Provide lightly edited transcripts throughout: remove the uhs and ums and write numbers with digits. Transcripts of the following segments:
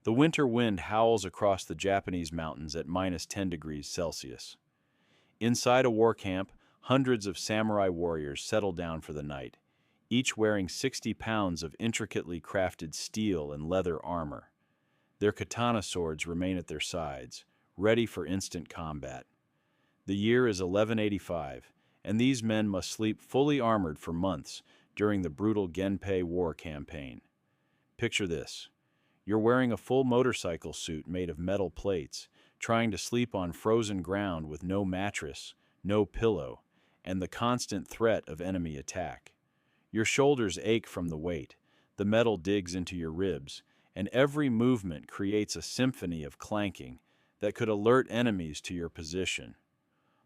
The winter wind howls across the Japanese mountains at -10 degrees Celsius. Inside a war camp, hundreds of samurai warriors settle down for the night, each wearing 60 pounds of intricately crafted steel and leather armor. Their katana swords remain at their sides, ready for instant combat. The year is 1185, and these men must sleep fully armored for months during the brutal Genpei War campaign. Picture this. You're wearing a full motorcycle suit made of metal plates, trying to sleep on frozen ground with no mattress, no pillow, and the constant threat of enemy attack. Your shoulders ache from the weight, the metal digs into your ribs, and every movement creates a symphony of clanking that could alert enemies to your position.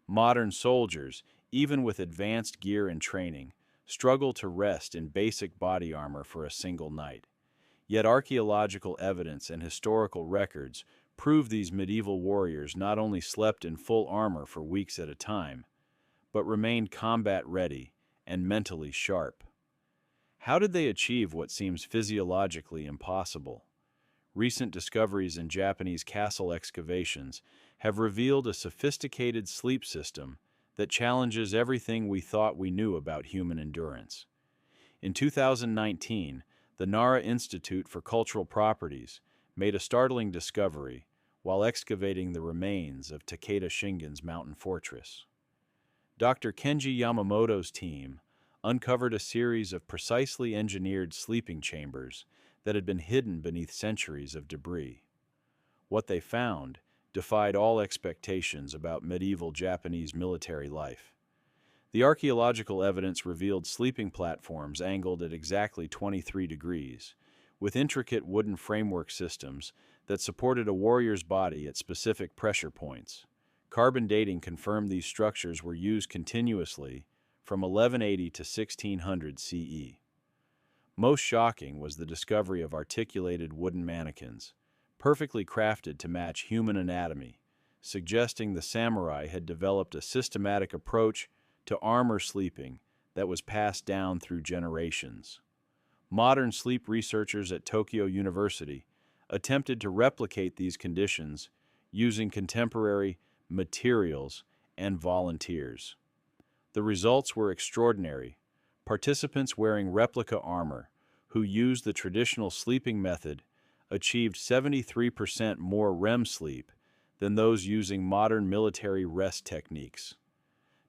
Modern soldiers, even with advanced gear and training, struggle to rest in basic body armor for a single night. Yet archaeological evidence and historical records prove these medieval warriors not only slept in full armor for weeks at a time, but remained combat-ready and mentally sharp. How did they achieve what seems physiologically impossible? Recent discoveries in Japanese castle excavations have revealed a sophisticated sleep system that challenges everything we thought we knew about human endurance. In 2019, the Nara Institute for Cultural Properties made a startling discovery while excavating the remains of Takeda Shingen's mountain fortress. Dr. Kenji Yamamoto's team uncovered a series of precisely engineered sleeping chambers that had been hidden beneath centuries of debris. What they found defied all expectations about medieval Japanese military life. The archaeological evidence revealed sleeping platforms angled at exactly 23 degrees, with intricate wooden framework systems that supported a warrior's body at specific pressure points. Carbon dating confirmed these structures were used continuously from 1180 to 1600 CE. Most shocking was the discovery of articulated wooden mannequins, perfectly crafted to match human anatomy, suggesting the samurai had developed a systematic approach to armor sleeping that was passed down through generations. Modern sleep researchers at Tokyo University attempted to replicate these conditions using contemporary materials and volunteers. The results were extraordinary. Participants wearing replica armor, who used the traditional sleeping method, achieved 73% more REM sleep than those using modern military rest techniques.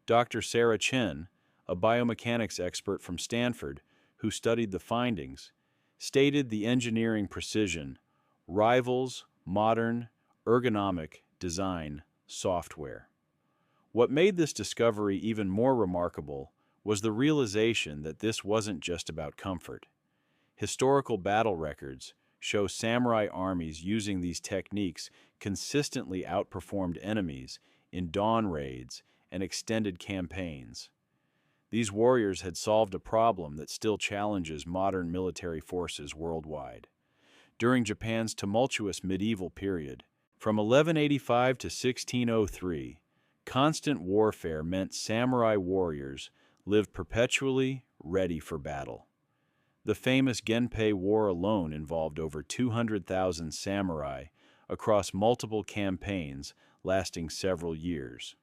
Dr. Sarah Chen, a biomechanics expert from Stanford who studied the findings, stated the engineering precision rivals modern, ergonomic design software. What made this discovery even more remarkable was the realization that this wasn't just about comfort. Historical battle records show samurai armies using these techniques consistently outperformed enemies in dawn raids and extended campaigns. These warriors had solved a problem that still challenges modern military forces worldwide. During Japan's tumultuous medieval period, from 1185 to 1603, constant warfare meant samurai warriors lived perpetually ready for battle. The famous Genpei War alone involved over 200,000 samurai across multiple campaigns lasting several years.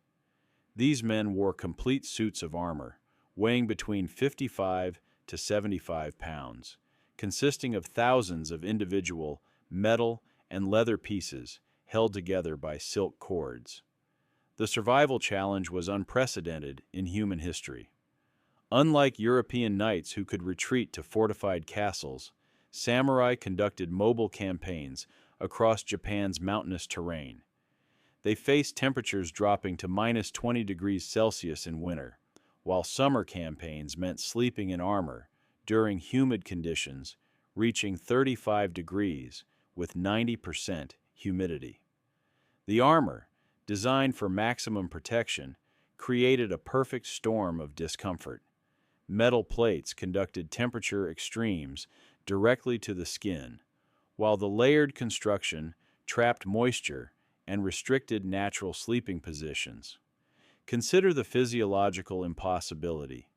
These men wore complete suits of armor, weighing between 55 to 75 pounds, consisting of thousands of individual metal and leather pieces held together by silk cords. The survival challenge was unprecedented in human history. Unlike European knights who could retreat to fortified castles, samurai conducted mobile campaigns across Japan's mountainous terrain. They faced temperatures dropping to -20 degrees Celsius in winter, while summer campaigns meant sleeping in armor during humid conditions reaching 35 degrees with 90% humidity. The armor, designed for maximum protection, created a perfect storm of discomfort. Metal plates conducted temperature extremes directly to the skin, while the layered construction trapped moisture and restricted natural sleeping positions. Consider the physiological impossibility.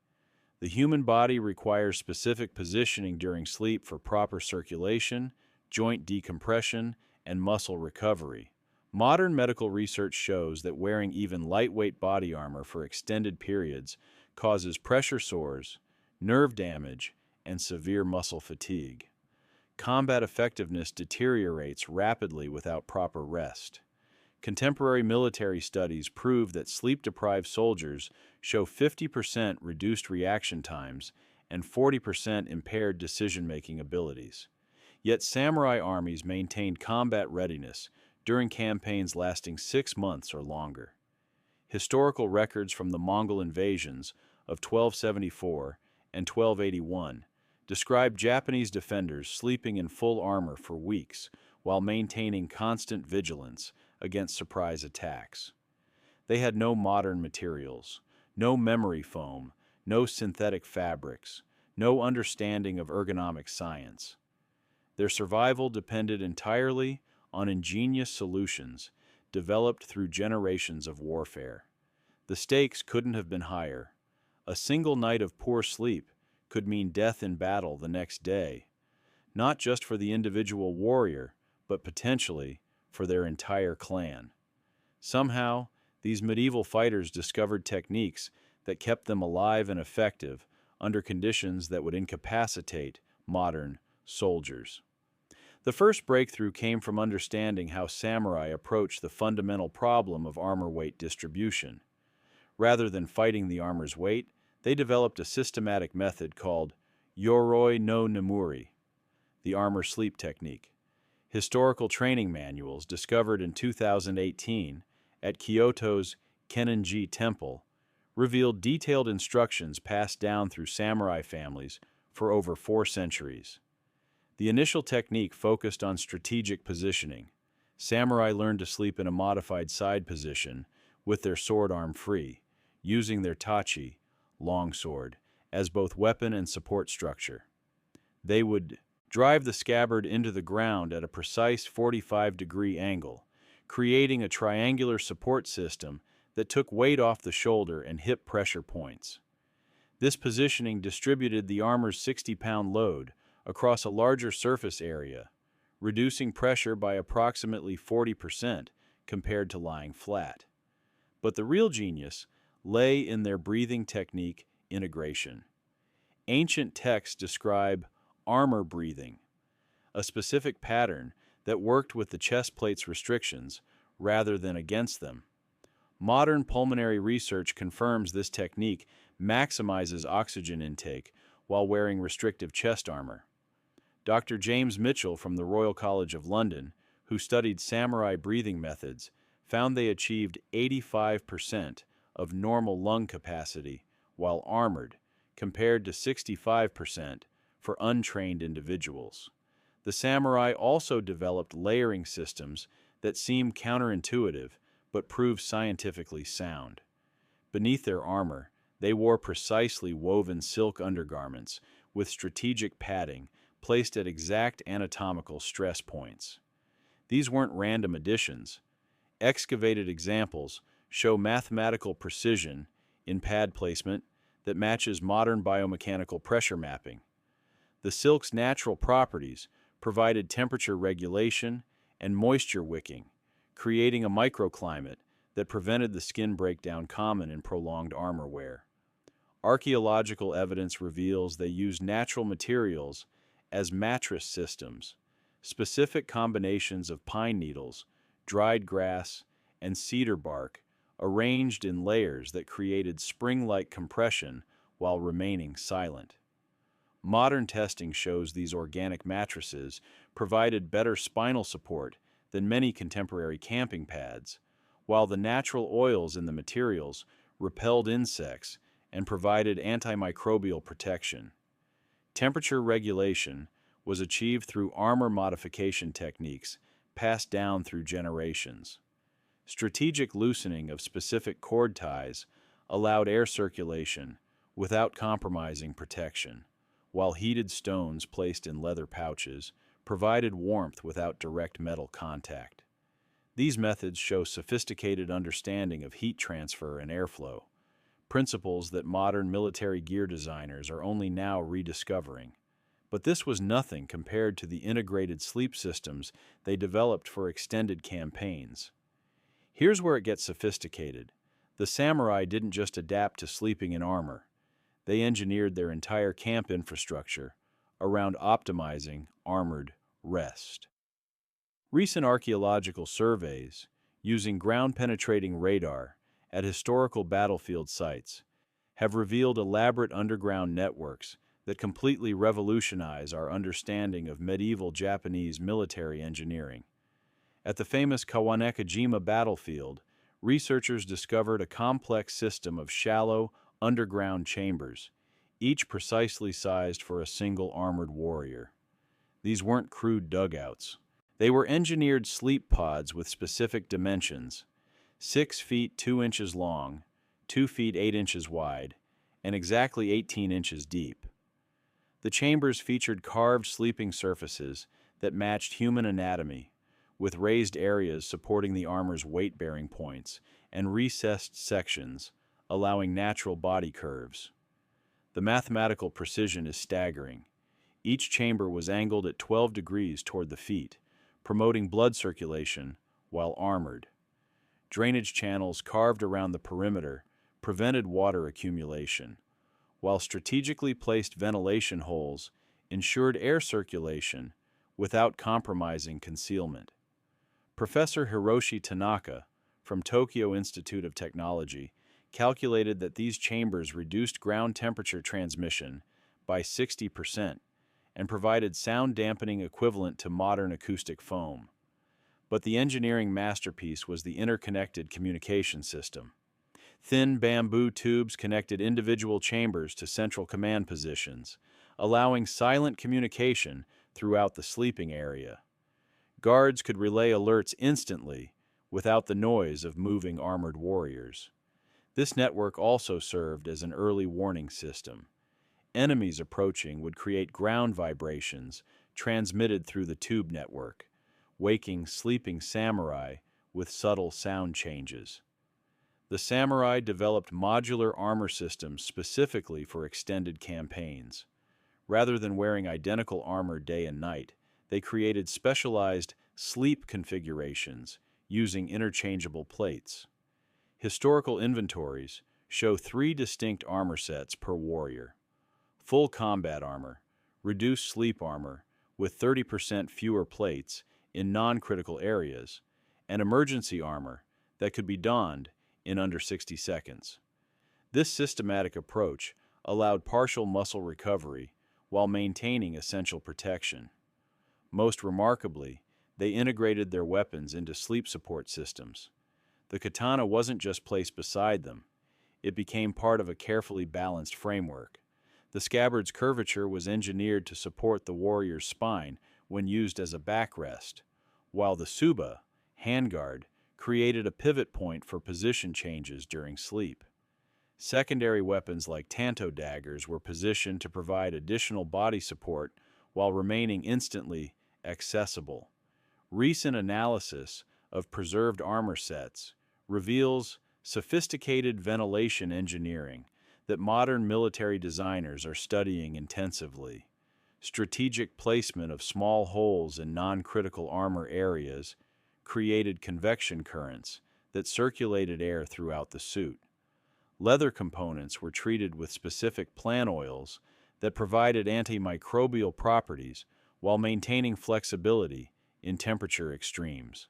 The human body requires specific positioning during sleep for proper circulation, joint decompression, and muscle recovery. Modern medical research shows that wearing even lightweight body armor for extended periods causes pressure sores, nerve damage, and severe muscle fatigue. Combat effectiveness deteriorates rapidly without proper rest. Contemporary military studies prove that sleep-deprived soldiers show 50% reduced reaction times and 40% impaired decision-making abilities. Yet samurai armies maintained combat readiness during campaigns lasting 6 months or longer. Historical records from the Mongol invasions of 1274 and 1281 describe Japanese defenders sleeping in full armor for weeks while maintaining constant vigilance against surprise attacks. They had no modern materials, no memory foam, no synthetic fabrics, no understanding of ergonomic science. Their survival depended entirely on ingenious solutions developed through generations of warfare. The stakes couldn't have been higher. A single night of poor sleep could mean death in battle the next day, not just for the individual warrior, but potentially for their entire clan. Somehow, these medieval fighters discovered techniques that kept them alive and effective under conditions that would incapacitate modern soldiers. The first breakthrough came from understanding how samurai approached the fundamental problem of armor weight distribution. Rather than fighting the armor's weight, they developed a systematic method called yoroi no nemuri, the armor sleep technique. Historical training manuals discovered in 2018 at Kyoto's Kenninji Temple revealed detailed instructions passed down through samurai families for over 4 centuries. The initial technique focused on strategic positioning. Samurai learned to sleep in a modified side position with their sword arm free, using their tachi, longsword, as both weapon and support structure. They would drive the scabbard into the ground at a precise 45-degree angle, creating a triangular support system that took weight off the shoulder and hip pressure points. This positioning distributed the armor's 60-pound load across a larger surface area, reducing pressure by approximately 40% compared to lying flat. But the real genius lay in their breathing technique integration. Ancient texts describe armor breathing, a specific pattern that worked with the chest plate's restrictions rather than against them. Modern pulmonary research confirms this technique maximizes oxygen intake while wearing restrictive chest armor. Dr. James Mitchell from the Royal College of London, who studied samurai breathing methods, found they achieved 85% of normal lung capacity while armored, compared to 65% for untrained individuals. The samurai also developed layering systems that seem counterintuitive but prove scientifically sound. Beneath their armor, they wore precisely woven silk undergarments with strategic padding placed at exact anatomical stress points. These weren't random additions. Excavated examples show mathematical precision in pad placement that matches modern biomechanical pressure mapping. The silk's natural properties provided temperature regulation and moisture wicking, creating a microclimate that prevented the skin breakdown common in prolonged armor wear. Archaeological evidence reveals they used natural materials as mattress systems, specific combinations of pine needles, dried grass, and cedar bark arranged in layers that created spring-like compression while remaining silent. Modern testing shows these organic mattresses provided better spinal support than many contemporary camping pads, while the natural oils in the materials repelled insects and provided antimicrobial protection. Temperature regulation was achieved through armor modification techniques passed down through generations. Strategic loosening of specific cord ties allowed air circulation without compromising protection, while heated stones placed in leather pouches provided warmth without direct metal contact. These methods show sophisticated understanding of heat transfer and airflow, principles that modern military gear designers are only now rediscovering. But this was nothing compared to the integrated sleep systems they developed for extended campaigns. Here's where it gets sophisticated. The samurai didn't just adapt to sleeping in armor. They engineered their entire camp infrastructure around optimizing armored rest. Recent archaeological surveys, using ground-penetrating radar at historical battlefield sites, have revealed elaborate underground networks that completely revolutionize our understanding of medieval Japanese military engineering. At the famous Kawanekajima battlefield, researchers discovered a complex system of shallow, underground chambers, each precisely sized for a single armored warrior. These weren't crude dugouts. They were engineered sleep pods with specific dimensions: 6 feet 2 inches long, 2 feet 8 inches wide, and exactly 18 inches deep. The chambers featured carved sleeping surfaces that matched human anatomy, with raised areas supporting the armor's weight-bearing points and recessed sections, allowing natural body curves. The mathematical precision is staggering. Each chamber was angled at 12 degrees toward the feet, promoting blood circulation while armored. Drainage channels carved around the perimeter prevented water accumulation, while strategically placed ventilation holes ensured air circulation without compromising concealment. Professor Hiroshi Tanaka from Tokyo Institute of Technology calculated that these chambers reduced ground temperature transmission by 60% and provided sound dampening equivalent to modern acoustic foam. But the engineering masterpiece was the interconnected communication system. Thin bamboo tubes connected individual chambers to central command positions, allowing silent communication throughout the sleeping area. Guards could relay alerts instantly without the noise of moving armored warriors. This network also served as an early warning system. Enemies approaching would create ground vibrations transmitted through the tube network, waking sleeping samurai with subtle sound changes. The samurai developed modular armor systems specifically for extended campaigns. Rather than wearing identical armor day and night, they created specialized sleep configurations using interchangeable plates. Historical inventories show 3 distinct armor sets per warrior: full combat armor, reduced sleep armor with 30% fewer plates in non-critical areas, and emergency armor that could be donned in under 60 seconds. This systematic approach allowed partial muscle recovery while maintaining essential protection. Most remarkably, they integrated their weapons into sleep support systems. The katana wasn't just placed beside them, it became part of a carefully balanced framework. The scabbard's curvature was engineered to support the warrior's spine when used as a backrest, while the tsuba, handguard, created a pivot point for position changes during sleep. Secondary weapons like tanto daggers were positioned to provide additional body support while remaining instantly accessible. Recent analysis of preserved armor sets reveals sophisticated ventilation engineering that modern military designers are studying intensively. Strategic placement of small holes in non-critical armor areas created convection currents that circulated air throughout the suit. Leather components were treated with specific plant oils that provided antimicrobial properties while maintaining flexibility in temperature extremes.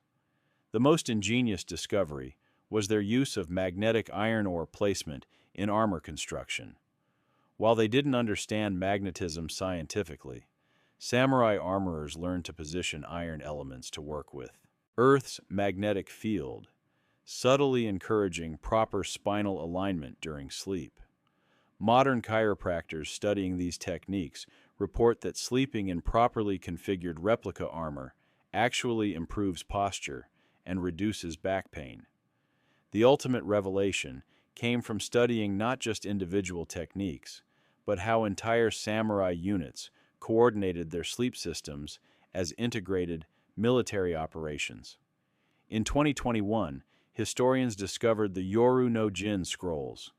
The most ingenious discovery was their use of magnetic iron ore placement in armor construction. While they didn't understand magnetism scientifically, samurai armorers learned to position iron elements to work with Earth's magnetic field, subtly encouraging proper spinal alignment during sleep. Modern chiropractors studying these techniques report that sleeping in properly configured replica armor actually improves posture and reduces back pain. The ultimate revelation came from studying not just individual techniques, but how entire samurai units coordinated their sleep systems as integrated military operations. In 2021, historians discovered the Yoru no Jin scrolls,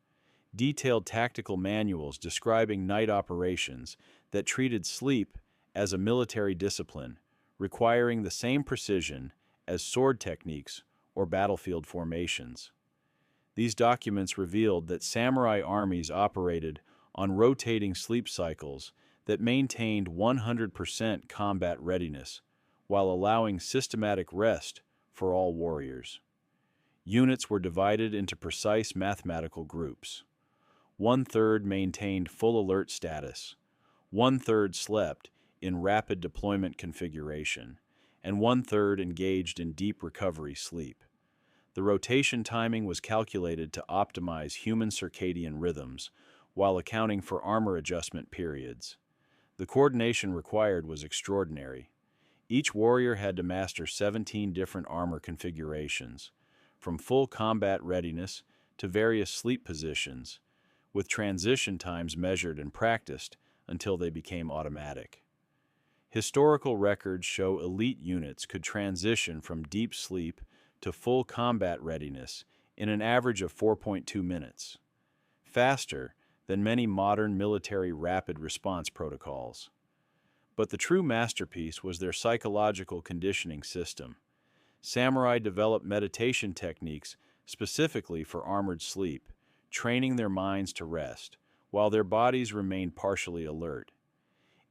detailed tactical manuals describing night operations that treated sleep as a military discipline, requiring the same precision as sword techniques or battlefield formations. These documents revealed that samurai armies operated on rotating sleep cycles that maintained 100% combat readiness while allowing systematic rest for all warriors. Units were divided into precise mathematical groups. One-third maintained full alert status, one-third slept in rapid deployment configuration, and one-third engaged in deep recovery sleep. The rotation timing was calculated to optimize human circadian rhythms while accounting for armor adjustment periods. The coordination required was extraordinary. Each warrior had to master 17 different armor configurations, from full combat readiness to various sleep positions, with transition times measured and practiced until they became automatic. Historical records show elite units could transition from deep sleep to full combat readiness in an average of 4.2 minutes, faster than many modern military rapid response protocols. But the true masterpiece was their psychological conditioning system. Samurai developed meditation techniques specifically for armored sleep, training their minds to rest, while their bodies remained partially alert.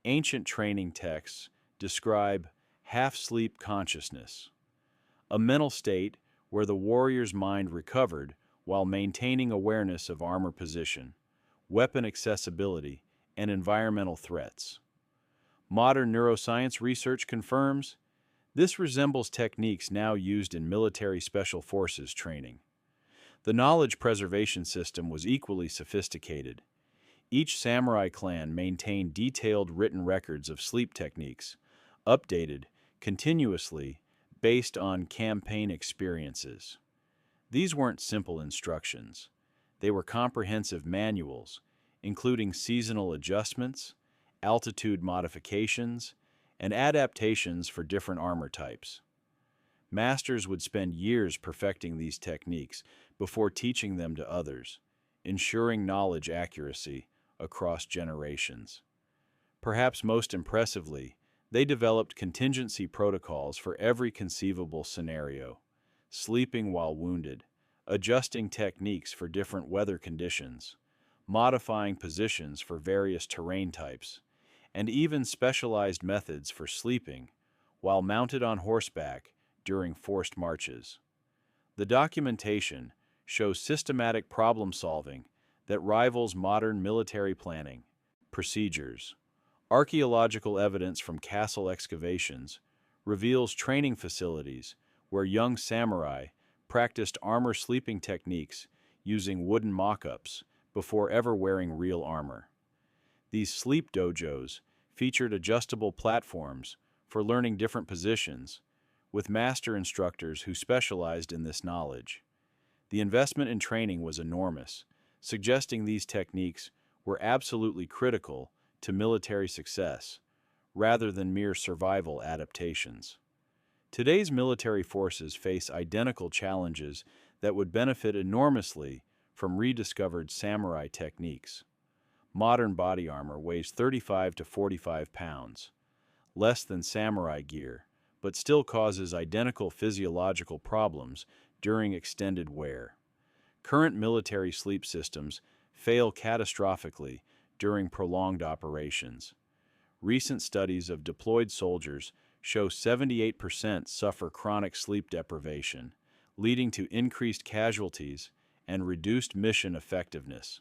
Ancient training texts describe half-sleep consciousness, a mental state where the warrior's mind recovered while maintaining awareness of armor position, weapon accessibility, and environmental threats. Modern neuroscience research confirms this resembles techniques now used in military special forces training. The knowledge preservation system was equally sophisticated. Each samurai clan maintained detailed written records of sleep techniques, updated continuously based on campaign experiences. These weren't simple instructions. They were comprehensive manuals, including seasonal adjustments, altitude modifications, and adaptations for different armor types. Masters would spend years perfecting these techniques before teaching them to others, ensuring knowledge accuracy across generations. Perhaps most impressively, they developed contingency protocols for every conceivable scenario, sleeping while wounded, adjusting techniques for different weather conditions, modifying positions for various terrain types, and even specialized methods for sleeping while mounted on horseback during forced marches. The documentation shows systematic problem-solving that rivals modern military planning. Procedures. Archaeological evidence from castle excavations reveals training facilities where young samurai practiced armor sleeping techniques using wooden mock-ups before ever wearing real armor. These sleep dojos featured adjustable platforms for learning different positions, with master instructors who specialized in this knowledge. The investment in training was enormous, suggesting these techniques were absolutely critical to military success, rather than mere survival adaptations. Today's military forces face identical challenges that would benefit enormously from rediscovered samurai techniques. Modern body armor weighs 35 to 45 pounds, less than samurai gear, but still causes identical physiological problems during extended wear. Current military sleep systems fail catastrophically during prolonged operations. Recent studies of deployed soldiers show 78% suffer chronic sleep deprivation, leading to increased casualties and reduced mission effectiveness.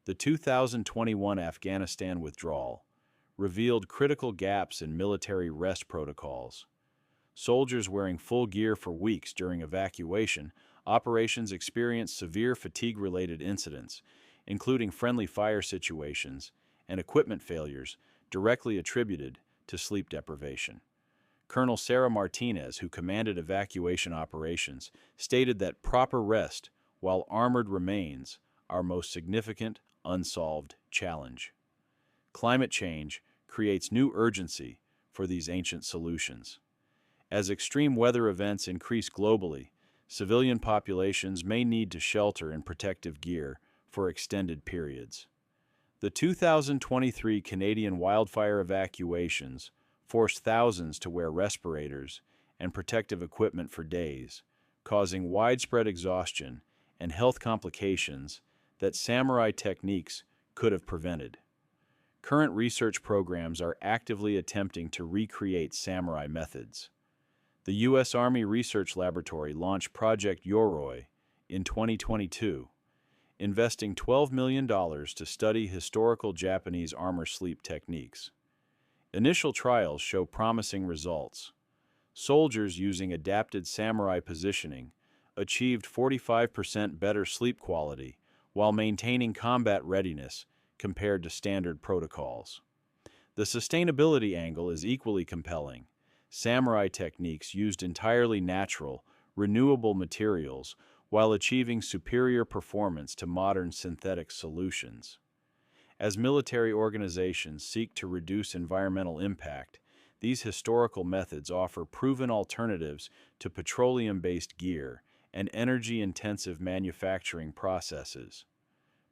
The 2021 Afghanistan withdrawal revealed critical gaps in military rest protocols. Soldiers wearing full gear for weeks during evacuation operations experienced severe fatigue-related incidents, including friendly fire situations and equipment failures directly attributed to sleep deprivation. Colonel Sarah Martinez, who commanded evacuation operations, stated that proper rest while armored remains our most significant unsolved challenge. Climate change creates new urgency for these ancient solutions. As extreme weather events increase globally, civilian populations may need to shelter in protective gear for extended periods. The 2023 Canadian wildfire evacuations forced thousands to wear respirators and protective equipment for days, causing widespread exhaustion and health complications that samurai techniques could have prevented. Current research programs are actively attempting to recreate samurai methods. The U.S. Army Research Laboratory launched Project Yoroi in 2022, investing $12 million to study historical Japanese armor sleep techniques. Initial trials show promising results. Soldiers using adapted samurai positioning achieved 45% better sleep quality while maintaining combat readiness compared to standard protocols. The sustainability angle is equally compelling. Samurai techniques used entirely natural, renewable materials while achieving superior performance to modern synthetic solutions. As military organizations seek to reduce environmental impact, these historical methods offer proven alternatives to petroleum-based gear and energy-intensive manufacturing processes.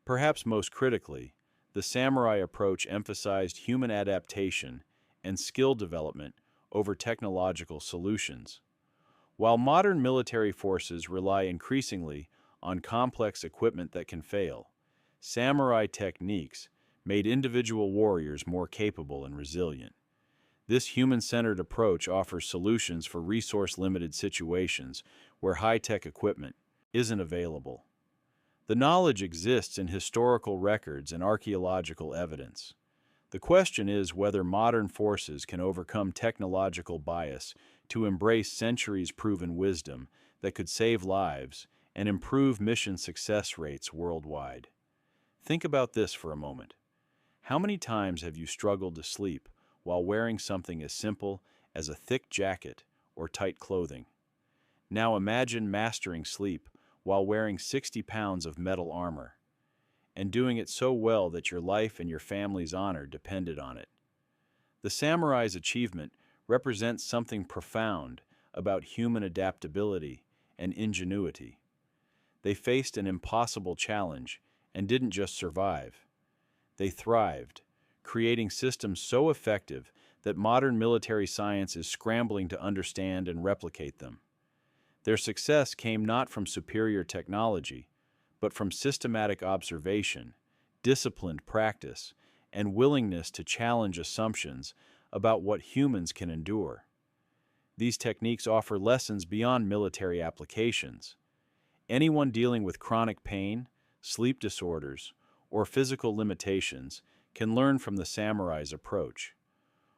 Perhaps most critically, the samurai approach emphasized human adaptation and skill development over technological solutions. While modern military forces rely increasingly on complex equipment that can fail, samurai techniques made individual warriors more capable and resilient. This human-centered approach offers solutions for resource-limited situations where high-tech equipment isn't available. The knowledge exists in historical records and archaeological evidence. The question is whether modern forces can overcome technological bias to embrace centuries-proven wisdom that could save lives and improve mission success rates worldwide. Think about this for a moment. How many times have you struggled to sleep while wearing something as simple as a thick jacket or tight clothing? Now imagine mastering sleep while wearing 60 pounds of metal armor, and doing it so well that your life and your family's honor depended on it. The samurai's achievement represents something profound about human adaptability and ingenuity. They faced an impossible challenge and didn't just survive. They thrived, creating systems so effective that modern military science is scrambling to understand and replicate them. Their success came not from superior technology, but from systematic observation, disciplined practice, and willingness to challenge assumptions about what humans can endure. These techniques offer lessons beyond military applications. Anyone dealing with chronic pain, sleep disorders, or physical limitations can learn from the samurai's approach.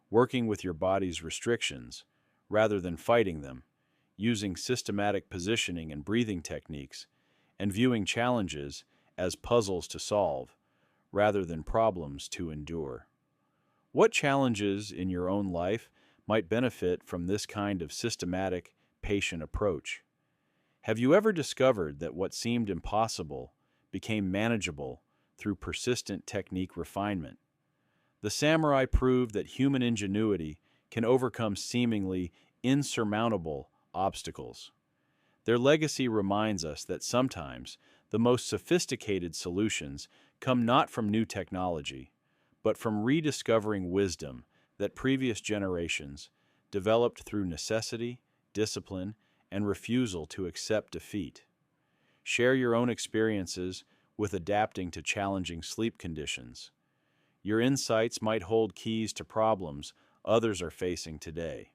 Working with your body's restrictions, rather than fighting them, using systematic positioning and breathing techniques, and viewing challenges as puzzles to solve, rather than problems to endure. What challenges in your own life might benefit from this kind of systematic, patient approach? Have you ever discovered that what seemed impossible became manageable through persistent technique refinement? The samurai proved that human ingenuity can overcome seemingly insurmountable obstacles. Their legacy reminds us that sometimes the most sophisticated solutions come not from new technology, but from rediscovering wisdom that previous generations developed through necessity, discipline, and refusal to accept defeat. Share your own experiences with adapting to challenging sleep conditions. Your insights might hold keys to problems others are facing today.